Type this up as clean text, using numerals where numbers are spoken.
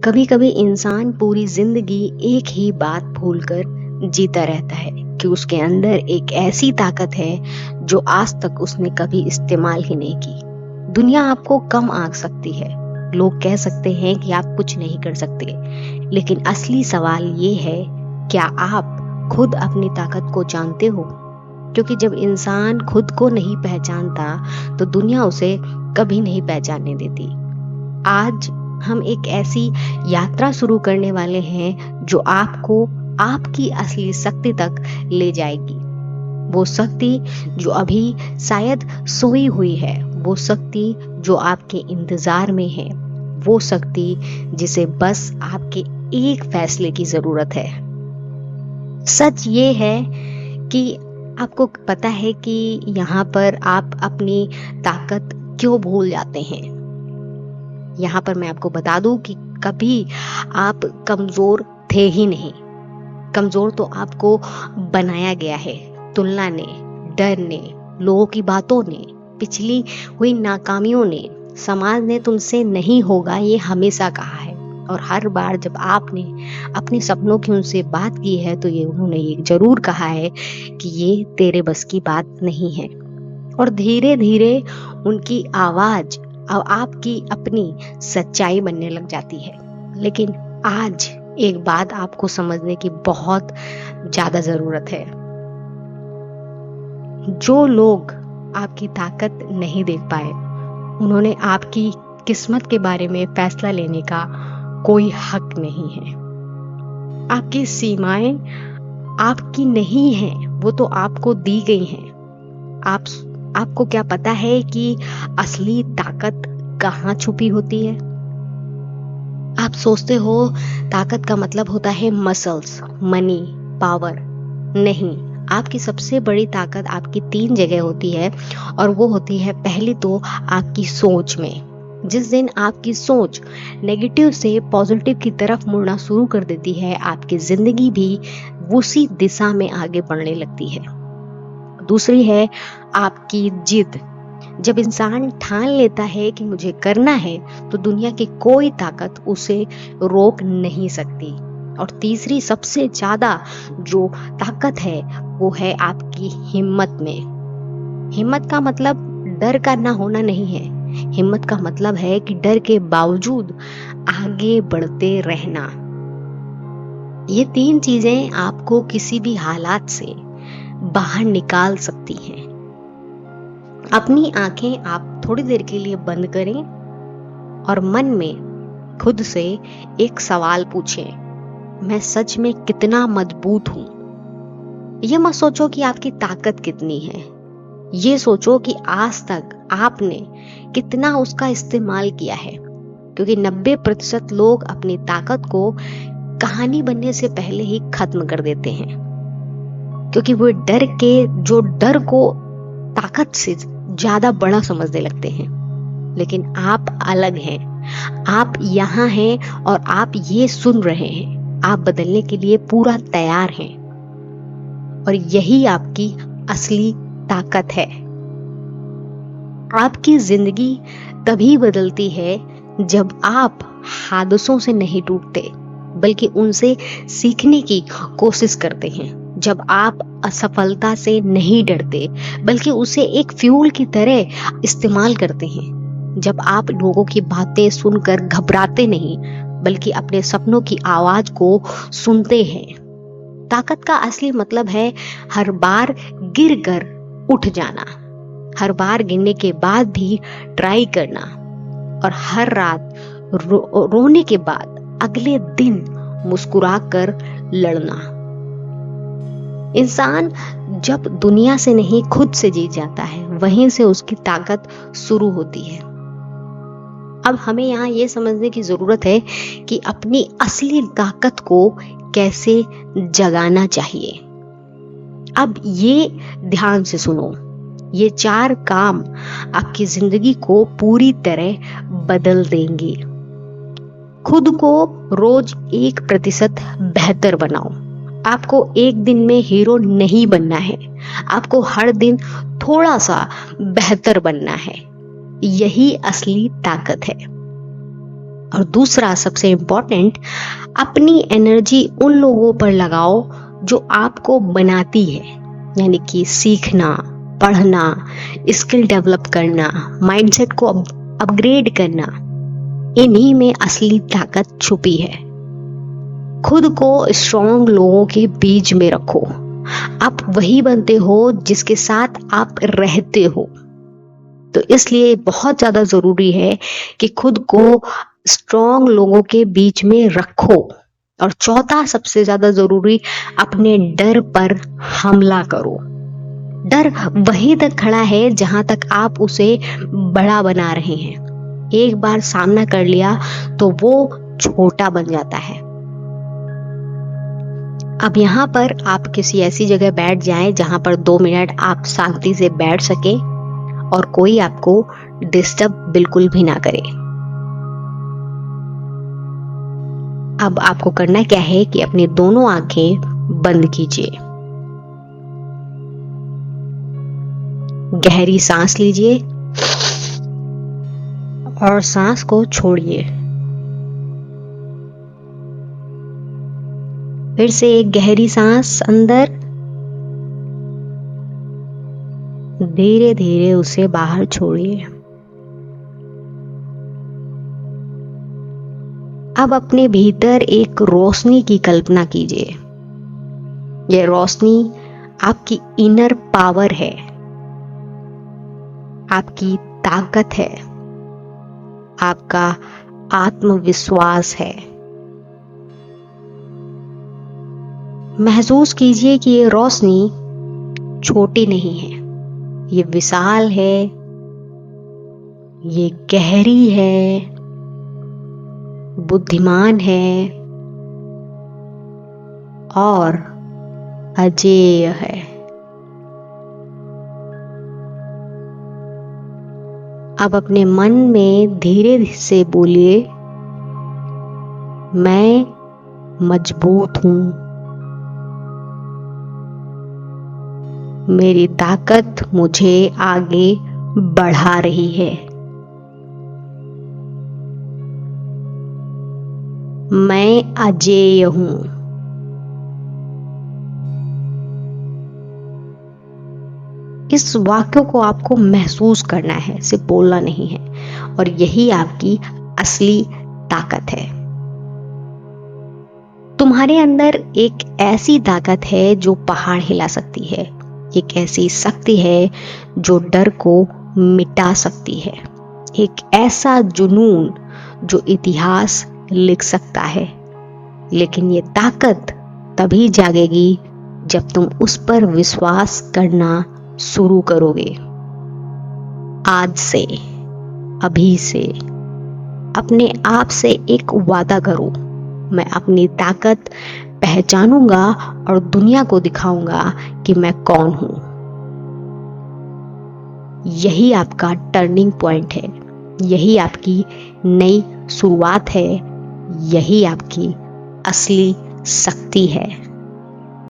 कभी कभी इंसान पूरी जिंदगी एक ही बात भूलकर जीता रहता है कि उसके अंदर एक ऐसी ताकत है जो आज तक उसने कभी इस्तेमाल ही नहीं की। दुनिया आपको कम आंक सकती है, लोग कह सकते हैं कि आप कुछ नहीं कर सकते, लेकिन असली सवाल ये है, क्या आप खुद अपनी ताकत को जानते हो? क्योंकि जब इंसान खुद को नहीं पहचानता तो दुनिया उसे कभी नहीं पहचानने देती। आज हम एक ऐसी यात्रा शुरू करने वाले हैं जो आपको आपकी असली शक्ति तक ले जाएगी। वो शक्ति जो अभी शायद सोई हुई है, वो शक्ति जो आपके इंतजार में है, वो शक्ति जिसे बस आपके एक फैसले की जरूरत है। सच ये है कि आपको पता है कि यहाँ पर आप अपनी ताकत क्यों भूल जाते हैं। यहाँ पर मैं आपको बता दूं कि कभी आप कमजोर थे ही नहीं। कमजोर तो आपको बनाया गया है तुलना ने, डर ने, लोगों की बातों ने, पिछली हुई नाकामियों ने। समाज ने तुमसे नहीं होगा ये हमेशा कहा है, और हर बार जब आपने अपने सपनों की उनसे बात की है तो ये उन्होंने ये जरूर कहा है कि ये तेरे बस की बात नहीं है। और धीरे धीरे उनकी आवाज अब आपकी अपनी सच्चाई बनने लग जाती है। लेकिन आज एक बात आपको समझने की बहुत ज्यादा जरूरत है। जो लोग आपकी ताकत नहीं देख पाए, उन्होंने आपकी किस्मत के बारे में फैसला लेने का कोई हक नहीं है। आपकी सीमाएं आपकी नहीं हैं, वो तो आपको दी गई हैं। आपको क्या पता है कि असली ताकत कहाँ छुपी होती है? आप सोचते हो ताकत का मतलब होता है मसल्स, मनी, पावर। नहीं, आपकी सबसे बड़ी ताकत आपकी 3 जगह होती है, और वो होती है पहली तो आपकी सोच में। जिस दिन आपकी सोच नेगेटिव से पॉजिटिव की तरफ मुड़ना शुरू कर देती है, आपकी जिंदगी भी उसी दिशा में आगे बढ़ने लगती है। दूसरी है आपकी जिद। जब इंसान ठान लेता है कि मुझे करना है, तो दुनिया की कोई ताकत उसे रोक नहीं सकती। और तीसरी सबसे ज्यादा जो ताकत है वो है आपकी हिम्मत में। हिम्मत का मतलब डर का ना होना नहीं है। हिम्मत का मतलब है कि डर के बावजूद आगे बढ़ते रहना। ये 3 चीजें आपको किसी भी हालात से बाहर निकाल सकती हैं। अपनी आंखें आप थोड़ी देर के लिए बंद करें और मन में खुद से एक सवाल पूछें, मैं सच में कितना मजबूत हूं? ये मत सोचो कि आपकी ताकत कितनी है, ये सोचो कि आज तक आपने कितना उसका इस्तेमाल किया है। क्योंकि 90% लोग अपनी ताकत को कहानी बनने से पहले ही खत्म कर देते हैं, क्योंकि वो डर को ताकत से ज्यादा बड़ा समझने लगते हैं। लेकिन आप अलग हैं, आप यहाँ हैं और आप ये सुन रहे हैं। आप बदलने के लिए पूरा तैयार हैं, और यही आपकी असली ताकत है। आपकी जिंदगी तभी बदलती है जब आप हादसों से नहीं टूटते, बल्कि उनसे सीखने की कोशिश करते हैं। जब आप असफलता से नहीं डरते, बल्कि उसे एक फ्यूल की तरह इस्तेमाल करते हैं। जब आप लोगों की बातें सुनकर घबराते नहीं, बल्कि अपने सपनों की आवाज को सुनते हैं। ताकत का असली मतलब है हर बार गिरकर उठ जाना, हर बार गिरने के बाद भी ट्राई करना, और हर रात रोने के बाद अगले दिन मुस्कुराकर लड़ना। इंसान जब दुनिया से नहीं खुद से जीत जाता है, वहीं से उसकी ताकत शुरू होती है। अब हमें यहाँ ये समझने की जरूरत है कि अपनी असली ताकत को कैसे जगाना चाहिए। अब ये ध्यान से सुनो, ये 4 काम आपकी जिंदगी को पूरी तरह बदल देंगे। खुद को रोज 1% बेहतर बनाओ। आपको एक दिन में हीरो नहीं बनना है, आपको हर दिन थोड़ा सा बेहतर बनना है। यही असली ताकत है। और दूसरा सबसे इम्पोर्टेंट, अपनी एनर्जी उन लोगों पर लगाओ जो आपको बनाती है, यानी कि सीखना, पढ़ना, स्किल डेवलप करना, माइंडसेट को अपग्रेड करना। इन्हीं में असली ताकत छुपी है। खुद को स्ट्रॉन्ग लोगों के बीच में रखो। आप वही बनते हो जिसके साथ आप रहते हो। तो इसलिए बहुत ज्यादा जरूरी है कि खुद को स्ट्रॉन्ग लोगों के बीच में रखो। और चौथा सबसे ज्यादा जरूरी, अपने डर पर हमला करो। डर वहीं तक खड़ा है जहां तक आप उसे बड़ा बना रहे हैं। एक बार सामना कर लिया तो वो छोटा बन जाता है। अब यहाँ पर आप किसी ऐसी जगह बैठ जाएं जहां पर 2 मिनट आप शांति से बैठ सके और कोई आपको डिस्टर्ब बिल्कुल भी ना करे। अब आपको करना क्या है कि अपनी दोनों आंखें बंद कीजिए, गहरी सांस लीजिए और सांस को छोड़िए। फिर से एक गहरी सांस अंदर, धीरे धीरे उसे बाहर छोड़िए। अब अपने भीतर एक रोशनी की कल्पना कीजिए। यह रोशनी आपकी इनर पावर है, आपकी ताकत है, आपका आत्मविश्वास है। महसूस कीजिए कि ये रोशनी छोटी नहीं है, ये विशाल है, ये गहरी है, बुद्धिमान है और अजेय है। अब अपने मन में धीरे से बोलिए, मैं मजबूत हूं, मेरी ताकत मुझे आगे बढ़ा रही है, मैं अजेय हूं। इस वाक्य को आपको महसूस करना है, सिर्फ बोलना नहीं है। और यही आपकी असली ताकत है। तुम्हारे अंदर एक ऐसी ताकत है जो पहाड़ हिला सकती है, एक ऐसी शक्ति है जो डर को मिटा सकती है, एक ऐसा जुनून जो इतिहास लिख सकता है। लेकिन ये ताकत तभी जागेगी जब तुम उस पर विश्वास करना शुरू करोगे। आज से, अभी से अपने आप से एक वादा करो, मैं अपनी ताकत पहचानूंगा और दुनिया को दिखाऊंगा कि मैं कौन हूं। यही आपका टर्निंग पॉइंट है, यही आपकी नई शुरुआत है, यही आपकी असली शक्ति है।